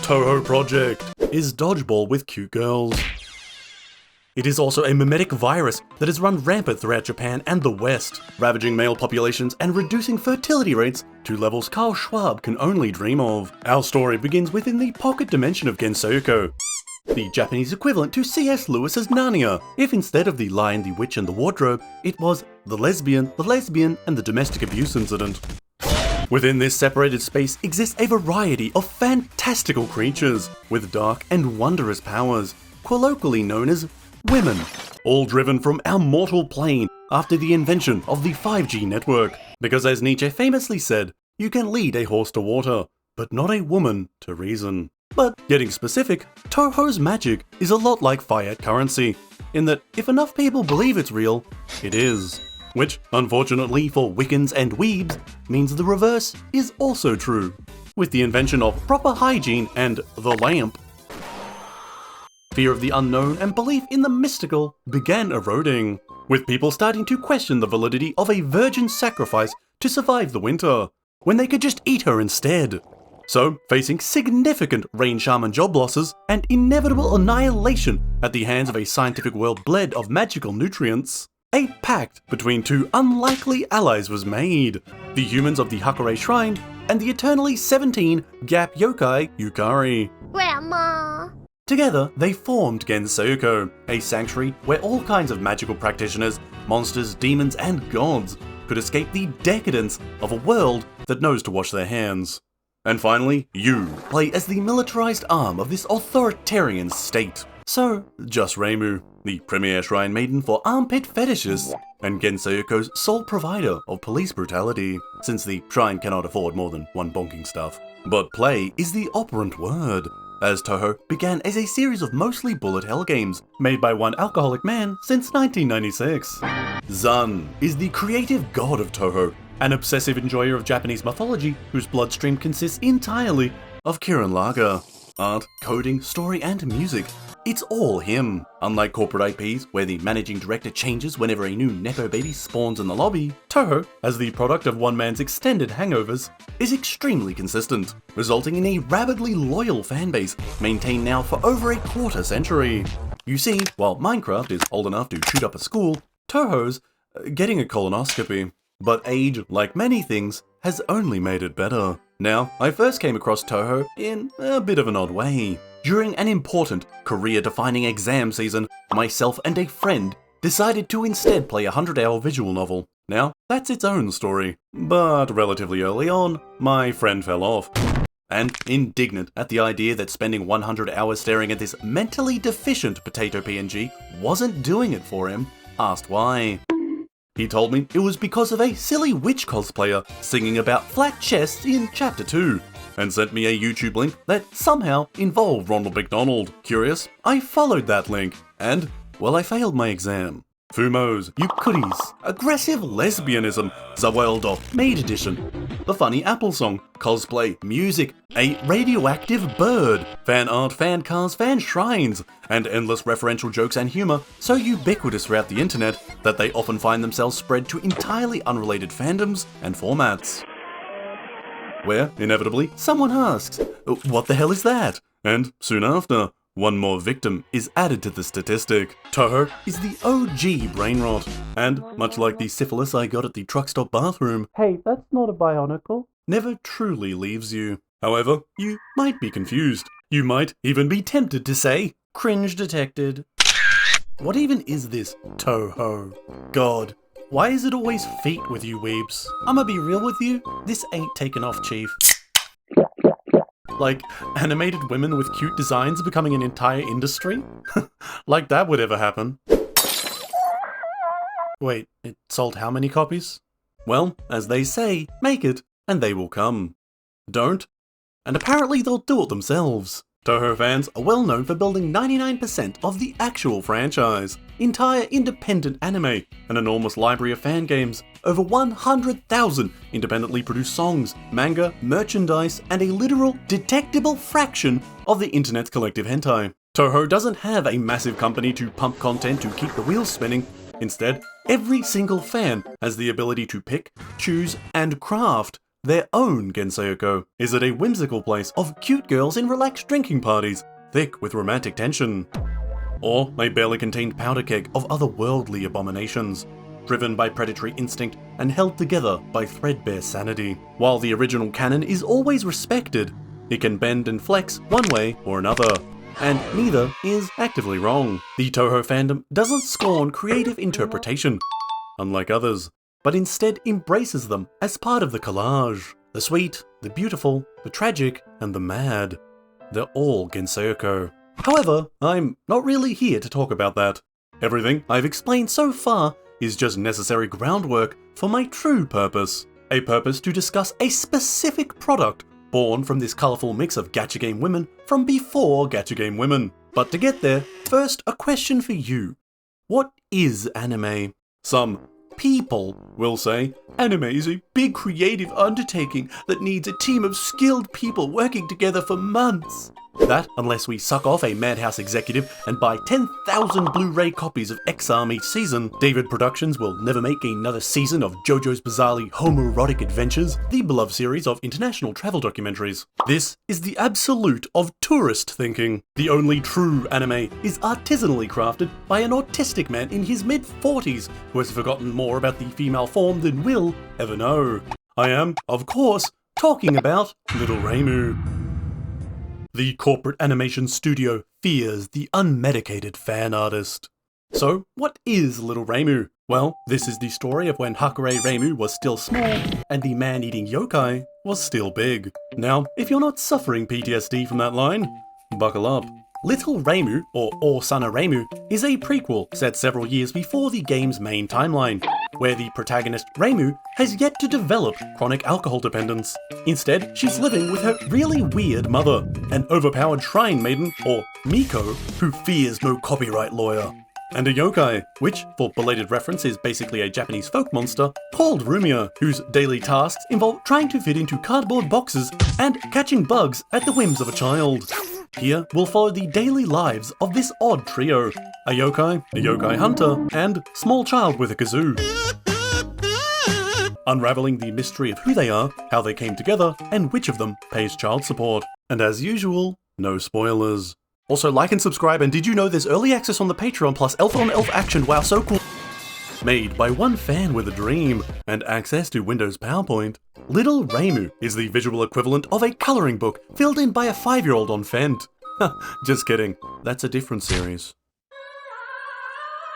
Touhou Project is dodgeball with cute girls. It is also a mimetic virus that has run rampant throughout Japan and the West, ravaging male populations and reducing fertility rates to levels Carl Schwab can only dream of. Our story begins within the pocket dimension of Gensokyo, the Japanese equivalent to C.S. Lewis's Narnia, if instead of the Lion, the Witch and the Wardrobe, it was the lesbian, and the domestic abuse incident. Within this separated space exists a variety of fantastical creatures with dark and wondrous powers, colloquially known as women, all driven from our mortal plane after the invention of the 5G network. Because as Nietzsche famously said, you can lead a horse to water, but not a woman to reason. But getting specific, Touhou's magic is a lot like fiat currency, in that if enough people believe it's real, it is. Which, unfortunately for Wiccans and weebs, means the reverse is also true. With the invention of proper hygiene and the lamp, fear of the unknown and belief in the mystical began eroding, with people starting to question the validity of a virgin sacrifice to survive the winter, when they could just eat her instead. So, facing significant rain shaman job losses and inevitable annihilation at the hands of a scientific world bled of magical nutrients, a pact between two unlikely allies was made, the humans of the Hakurei Shrine and the eternally 17 Gap Yokai Yukari. Grandma! Together, they formed Gensokyo, a sanctuary where all kinds of magical practitioners, monsters, demons, and gods could escape the decadence of a world that knows to wash their hands. And finally, you play as the militarized arm of this authoritarian state. So, just Reimu, the premier shrine maiden for armpit fetishists, and Gensokyo's sole provider of police brutality, since the shrine cannot afford more than one bonking stuff. But play is the operant word, as Touhou began as a series of mostly bullet hell games made by one alcoholic man since 1996. Zun is the creative god of Touhou, an obsessive enjoyer of Japanese mythology whose bloodstream consists entirely of Kirin Lager. Art, coding, story, and music. It's all him. Unlike corporate IPs, where the managing director changes whenever a new nepo baby spawns in the lobby, Touhou, as the product of one man's extended hangovers, is extremely consistent, resulting in a rabidly loyal fanbase maintained now for over a quarter century. You see, while Minecraft is old enough to shoot up a school, Touhou's getting a colonoscopy. But age, like many things, has only made it better. Now, I first came across Touhou in a bit of an odd way. During an important, career-defining exam season, myself and a friend decided to instead play a 100-hour visual novel. Now, that's its own story. But relatively early on, my friend fell off. And, indignant at the idea that spending 100 hours staring at this mentally deficient potato PNG wasn't doing it for him, asked why. He told me it was because of a silly witch cosplayer singing about flat chests in Chapter 2, and sent me a YouTube link that somehow involved Ronald McDonald. Curious, I followed that link, and, well, I failed my exam. Fumos, Yukuris, aggressive lesbianism, Zaweldo, Maid Edition, the funny Apple song, cosplay, music, a radioactive bird, fan art, fan cars, fan shrines, and endless referential jokes and humour so ubiquitous throughout the internet that they often find themselves spread to entirely unrelated fandoms and formats. Where, inevitably, someone asks, what the hell is that? And soon after, one more victim is added to the statistic. Touhou is the OG brain rot, and much like the syphilis I got at the truck stop bathroom, hey, that's not a bionicle, never truly leaves you. However, you might be confused. You might even be tempted to say, cringe detected. What even is this Touhou? God, why is it always feet with you weebs? I'ma be real with you, this ain't taken off, chief. Like, animated women with cute designs becoming an entire industry? Like that would ever happen. Wait, it sold how many copies? Well, as they say, make it, and they will come. Don't, and apparently they'll do it themselves. Touhou fans are well known for building 99% of the actual franchise, entire independent anime, an enormous library of fan games, over 100,000 independently produced songs, manga, merchandise, and a literal detectable fraction of the internet's collective hentai. Touhou doesn't have a massive company to pump content to keep the wheels spinning. Instead, every single fan has the ability to pick, choose, and craft their own Gensokyo is at a whimsical place of cute girls in relaxed drinking parties, thick with romantic tension. Or a barely contained powder keg of otherworldly abominations, driven by predatory instinct and held together by threadbare sanity. While the original canon is always respected, it can bend and flex one way or another, and neither is actively wrong. The Touhou fandom doesn't scorn creative interpretation, unlike others, but instead embraces them as part of the collage. The sweet, the beautiful, the tragic, and the mad. They're all Gensokyo. However, I'm not really here to talk about that. Everything I've explained so far is just necessary groundwork for my true purpose. A purpose to discuss a specific product born from this colourful mix of gacha game women from before gacha game women. But to get there, first a question for you. What is anime? Some people will say, anime is a big creative undertaking that needs a team of skilled people working together for months. That, unless we suck off a Madhouse executive and buy 10,000 Blu-ray copies of X-Arm each season, David Productions will never make another season of JoJo's Bizarrely Homoerotic Adventures, the beloved series of international travel documentaries. This is the absolute of tourist thinking. The only true anime is artisanally crafted by an autistic man in his mid-40s who has forgotten more about the female form than we'll ever know. I am, of course, talking about Little Reimu. The corporate animation studio fears the unmedicated fan artist. So, what is Little Reimu? Well, this is the story of when Hakurei Reimu was still small and the man-eating yokai was still big. Now, if you're not suffering PTSD from that line, buckle up. Little Reimu, or Osana Reimu, is a prequel set several years before the game's main timeline, where the protagonist Reimu has yet to develop chronic alcohol dependence. Instead, she's living with her really weird mother, an overpowered shrine maiden, or Miko, who fears no copyright lawyer, and a yokai, which, for belated reference, is basically a Japanese folk monster, called Rumia, whose daily tasks involve trying to fit into cardboard boxes and catching bugs at the whims of a child. Here, we'll follow the daily lives of this odd trio, a yokai hunter, and small child with a kazoo. Unraveling the mystery of who they are, how they came together, and which of them pays child support. And as usual, no spoilers. Also, like and subscribe, and did you know there's early access on the Patreon plus elf on elf action, wow so cool. Made by one fan with a dream, and access to Windows PowerPoint. Little Reimu is the visual equivalent of a colouring book filled in by a 5-year-old on Fent. Just kidding, that's a different series.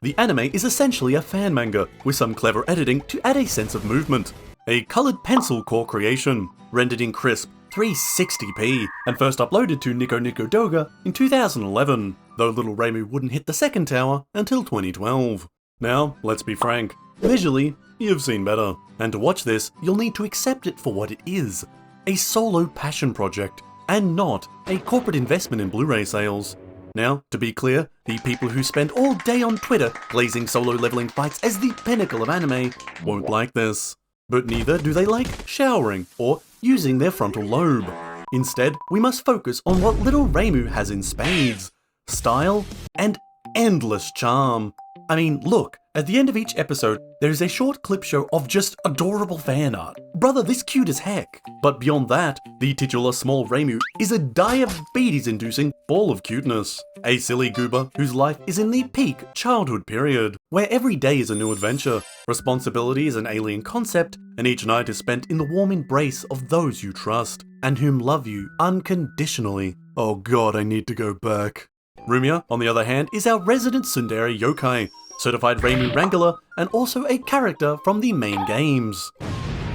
The anime is essentially a fan manga, with some clever editing to add a sense of movement. A coloured pencil core creation, rendered in crisp 360p, and first uploaded to Nico Nico Doga in 2011, though Little Reimu wouldn't hit the second tower until 2012. Now, let's be frank, visually, you've seen better. And to watch this, you'll need to accept it for what it is. A solo passion project, and not a corporate investment in Blu-ray sales. Now, to be clear, the people who spend all day on Twitter glazing solo leveling fights as the pinnacle of anime won't like this. But neither do they like showering or using their frontal lobe. Instead, we must focus on what Little Reimu has in spades. Style and endless charm. I mean, look, at the end of each episode, there is a short clip show of just adorable fan art. Brother, this cute as heck. But beyond that, the titular small Reimu is a diabetes-inducing ball of cuteness. A silly goober whose life is in the peak childhood period, where every day is a new adventure, responsibility is an alien concept, and each night is spent in the warm embrace of those you trust, and whom love you unconditionally. Oh god, I need to go back. Rumia, on the other hand, is our resident tsundere yokai, certified Reimu Wrangler, and also a character from the main games.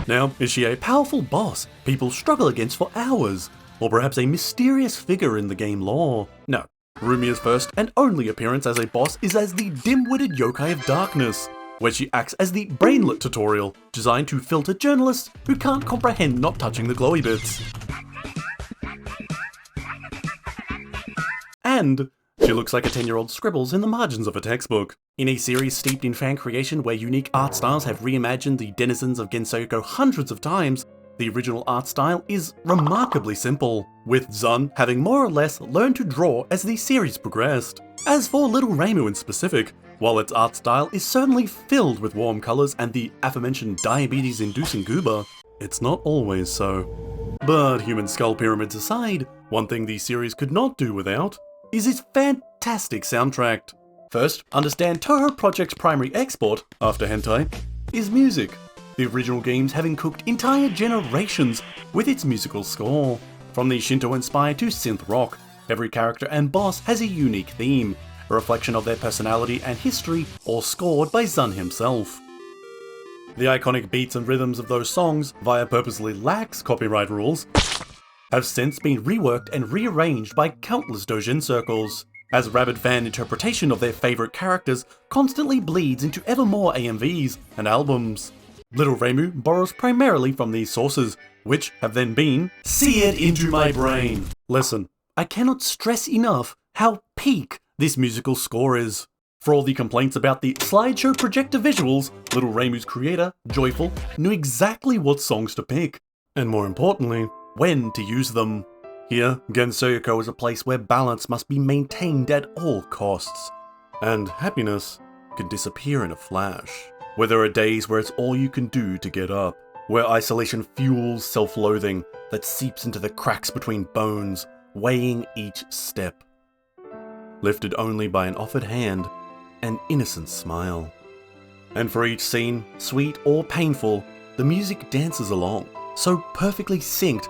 Now, is she a powerful boss people struggle against for hours? Or perhaps a mysterious figure in the game lore? No. Rumia's first and only appearance as a boss is as the dim-witted yokai of darkness, where she acts as the brainlet tutorial, designed to filter journalists who can't comprehend not touching the glowy bits. And she looks like a 10-year-old scribbles in the margins of a textbook. In a series steeped in fan creation where unique art styles have reimagined the denizens of Gensokyo hundreds of times, the original art style is remarkably simple, with Zun having more or less learned to draw as the series progressed. As for Little Reimu in specific, while its art style is certainly filled with warm colours and the aforementioned diabetes-inducing goober, it's not always so. But human skull pyramids aside, one thing the series could not do without is its fantastic soundtrack. First, understand Touhou Project's primary export, after hentai, is music, the original games having cooked entire generations with its musical score. From the Shinto-inspired to synth rock, every character and boss has a unique theme, a reflection of their personality and history, all scored by Zun himself. The iconic beats and rhythms of those songs, via purposely lax copyright rules, have since been reworked and rearranged by countless doujin circles, as rabid fan interpretation of their favourite characters constantly bleeds into ever more AMVs and albums. Little Reimu borrows primarily from these sources, which have then been seared into my brain. Listen, I cannot stress enough how peak this musical score is. For all the complaints about the slideshow projector visuals, Little Reimu's creator, Joyful, knew exactly what songs to pick, and more importantly, when to use them. Here, Gensokyo is a place where balance must be maintained at all costs, and happiness can disappear in a flash. Where there are days where it's all you can do to get up, where isolation fuels self-loathing that seeps into the cracks between bones, weighing each step. Lifted only by an offered hand, an innocent smile. And for each scene, sweet or painful, the music dances along, so perfectly synced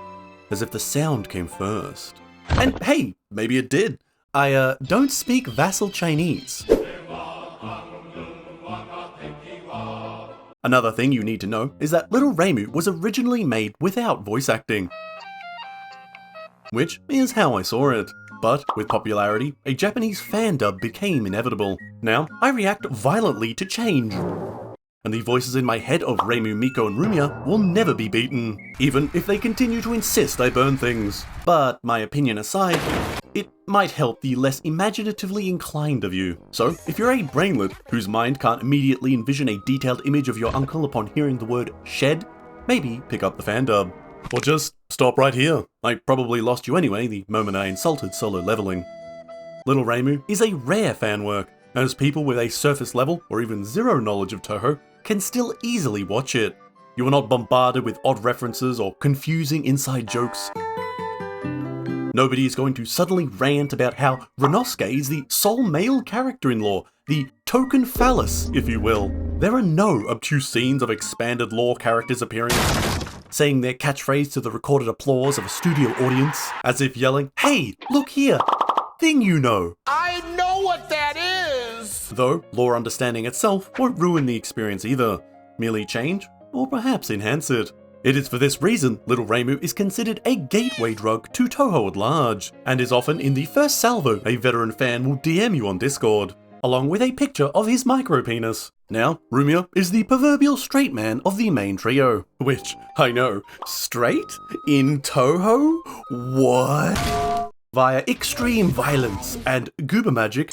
as if the sound came first. And hey, maybe it did. I don't speak vassal Chinese. Another thing you need to know is that Little Reimu was originally made without voice acting, which is how I saw it. But with popularity, a Japanese fan dub became inevitable. Now, I react violently to change, and the voices in my head of Reimu, Miko and Rumia will never be beaten, even if they continue to insist I burn things. But my opinion aside, it might help the less imaginatively inclined of you. So, if you're a brainlet whose mind can't immediately envision a detailed image of your uncle upon hearing the word shed, maybe pick up the fan dub. Or just stop right here. I probably lost you anyway the moment I insulted solo leveling. Little Reimu is a rare fan work, as people with a surface level or even zero knowledge of Touhou can still easily watch it. You are not bombarded with odd references or confusing inside jokes. Nobody is going to suddenly rant about how Renosuke is the sole male character-in-law, the token phallus, if you will. There are no obtuse scenes of expanded lore characters appearing, saying their catchphrase to the recorded applause of a studio audience, as if yelling, "Hey, look here, thing you know." I know what that is! Though, lore understanding itself won't ruin the experience either, merely change, or perhaps enhance it. It is for this reason Little Reimu is considered a gateway drug to Touhou at large, and is often in the first salvo a veteran fan will DM you on Discord, along with a picture of his micropenis. Now, Rumia is the proverbial straight man of the main trio, which, I know, straight? In Touhou? What? Via extreme violence and goober magic,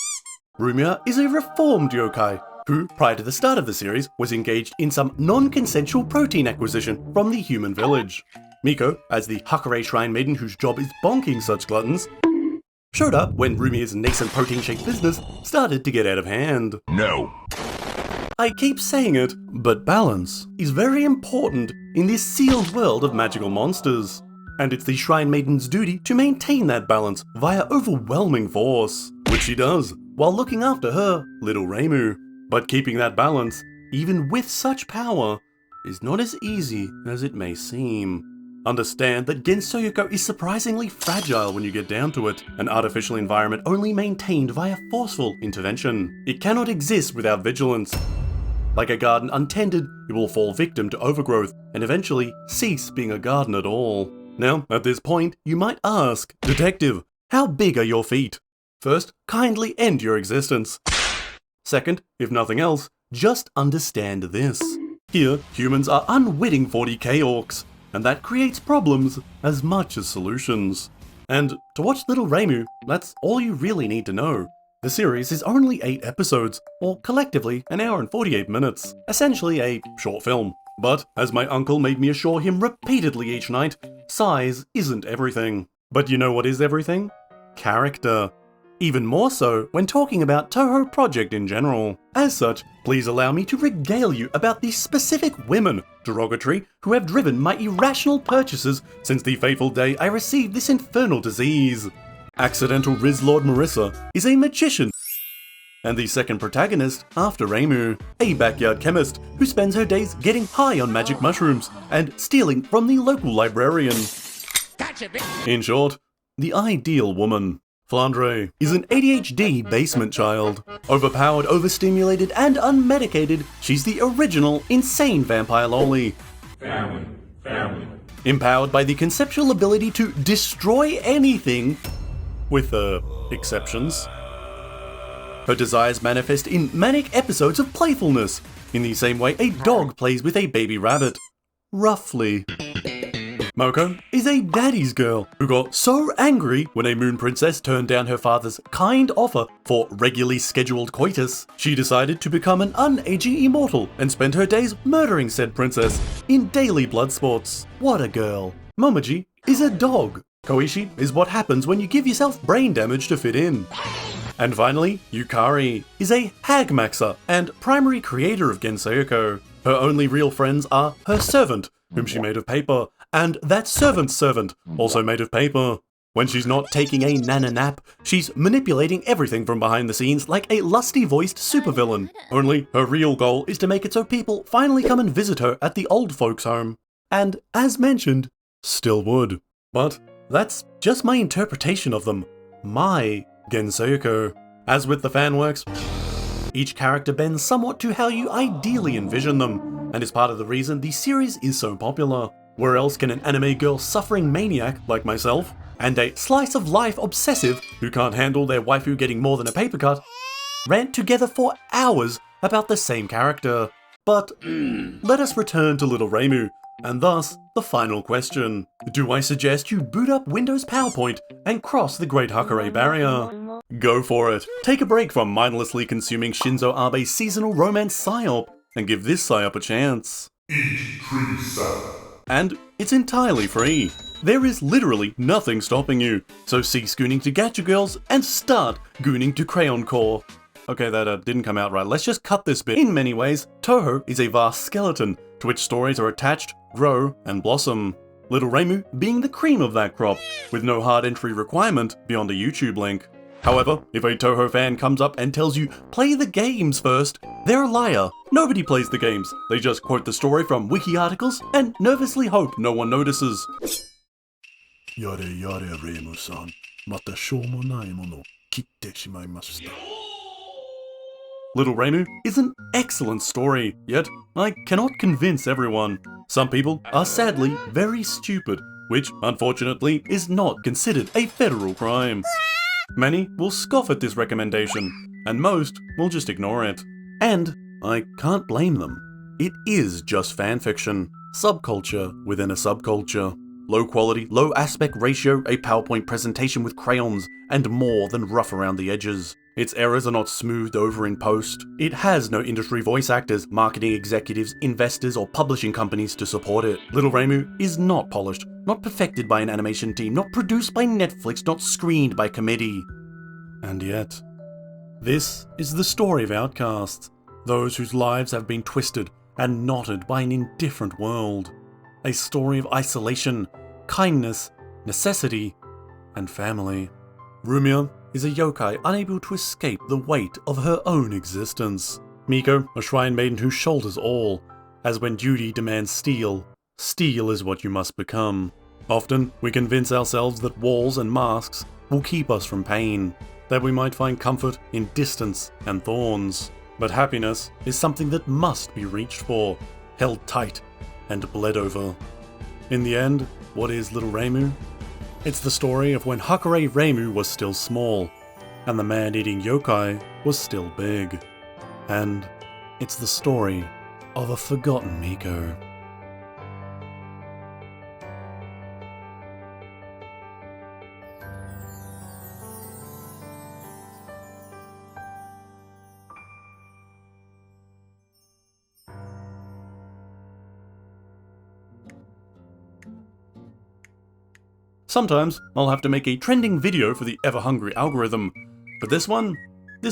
Rumia is a reformed yokai, who, prior to the start of the series, was engaged in some non-consensual protein acquisition from the human village. Miko, as the Hakurei Shrine Maiden whose job is bonking such gluttons, showed up when Rumia's nascent protein-shake business started to get out of hand. No. I keep saying it, but balance is very important in this sealed world of magical monsters. And it's the Shrine Maiden's duty to maintain that balance via overwhelming force, which she does, while looking after her, Little Reimu. But keeping that balance, even with such power, is not as easy as it may seem. Understand that Gensokyo is surprisingly fragile when you get down to it, an artificial environment only maintained via forceful intervention. It cannot exist without vigilance. Like a garden untended, it will fall victim to overgrowth, and eventually cease being a garden at all. Now, at this point, you might ask, Detective, how big are your feet? First, kindly end your existence. Second, if nothing else, just understand this. Here, humans are unwitting 40k orcs, and that creates problems as much as solutions. And to watch Little Reimu, that's all you really need to know. The series is only 8 episodes, or collectively an hour and 48 minutes, essentially a short film. But, as my uncle made me assure him repeatedly each night, size isn't everything. But you know what is everything? Character. even more so when talking about Touhou Project in general. As such, please allow me to regale you about the specific women, derogatory, who have driven my irrational purchases since the fateful day I received this infernal disease. Accidental Riz Lord Marissa is a magician, and the second protagonist, after Reimu, a backyard chemist who spends her days getting high on magic mushrooms and stealing from the local librarian. Gotcha, bitch. In short, the ideal woman. Flandre is an ADHD basement child. Overpowered, overstimulated, and unmedicated, she's the original insane vampire loli. Family. Empowered by the conceptual ability to destroy anything, with exceptions. Her desires manifest in manic episodes of playfulness, in the same way a dog plays with a baby rabbit. Roughly. Moko is a daddy's girl who got so angry when a moon princess turned down her father's kind offer for regularly scheduled coitus, she decided to become an unaging immortal and spend her days murdering said princess in daily blood sports. What a girl. Momoji is a dog. Koishi is what happens when you give yourself brain damage to fit in. And finally, Yukari is a hagmaxer and primary creator of Gensokyo. Her only real friends are her servant, whom she made of paper, and that servant's servant, also made of paper. When she's not taking a nana nap, she's manipulating everything from behind the scenes like a lusty-voiced supervillain. Only her real goal is to make it so people finally come and visit her at the old folks' home. And, as mentioned, still would. But that's just my interpretation of them. My Gensokyo. As with the fanworks, each character bends somewhat to how you ideally envision them, and is part of the reason the series is so popular. Where else can an anime girl suffering maniac like myself, and a slice of life obsessive who can't handle their waifu getting more than a paper cut, rant together for hours about the same character? But let us return to Little Reimu, and thus the final question. Do I suggest you boot up Windows PowerPoint and cross the Great Hakurei barrier? Go for it. Take a break from mindlessly consuming Shinzo Abe's seasonal romance psyop and give this psyop a chance. Eat tree salad. And it's entirely free. There is literally nothing stopping you, so cease gooning to Gacha Girls and start gooning to Crayon Core. Okay, that didn't come out right. Let's just cut this bit. In many ways, Touhou is a vast skeleton to which stories are attached, grow, and blossom. Little Reimu being the cream of that crop, with no hard entry requirement beyond a YouTube link. However, if a Touhou fan comes up and tells you, play the games first, they're a liar. Nobody plays the games. They just quote the story from wiki articles and nervously hope no one notices. Yare yare Reimu-san, mata shoumonai mono kitte shimaimashita. Little Reimu is an excellent story, yet I cannot convince everyone. Some people are sadly very stupid, which unfortunately is not considered a federal crime. Many will scoff at this recommendation, and most will just ignore it. And I can't blame them. It is just fanfiction, subculture within a subculture. Low quality, low aspect ratio, a PowerPoint presentation with crayons, and more than rough around the edges. Its errors are not smoothed over in post. It has no industry voice actors, marketing executives, investors, or publishing companies to support it. Little Reimu is not polished, not perfected by an animation team, not produced by Netflix, not screened by committee. And yet, this is the story of outcasts, those whose lives have been twisted and knotted by an indifferent world. A story of isolation, kindness, necessity, and family. Rumia is a yokai unable to escape the weight of her own existence. Miko, a shrine maiden who shoulders all, as when duty demands steel, steel is what you must become. Often, we convince ourselves that walls and masks will keep us from pain, that we might find comfort in distance and thorns. But happiness is something that must be reached for, held tight, and bled over. In the end, what is Little Reimu? It's the story of when Hakurei Reimu was still small, and the man-eating yokai was still big. And it's the story of a forgotten Miko. Sometimes I'll have to make a trending video for the ever-hungry algorithm, But this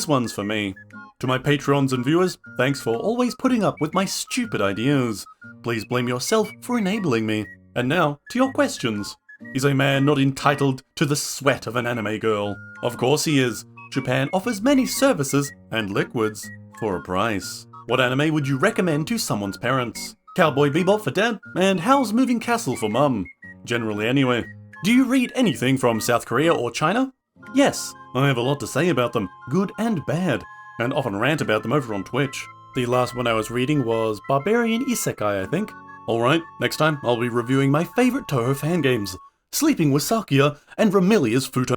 one's for me. To my Patreons and viewers, thanks for always putting up with my stupid ideas. Please blame yourself for enabling me. And now, to your questions. Is a man not entitled to the sweat of an anime girl? Of course he is. Japan offers many services and liquids for a price. What anime would you recommend to someone's parents? Cowboy Bebop for dad, and Howl's Moving Castle for mum. Generally anyway. Do you read anything from South Korea or China? Yes, I have a lot to say about them, good and bad, and often rant about them over on Twitch. The last one I was reading was Barbarian Isekai, I think. Alright, next time I'll be reviewing my favourite Touhou fan games, Sleeping with Sakuya and Ramilia's Futo.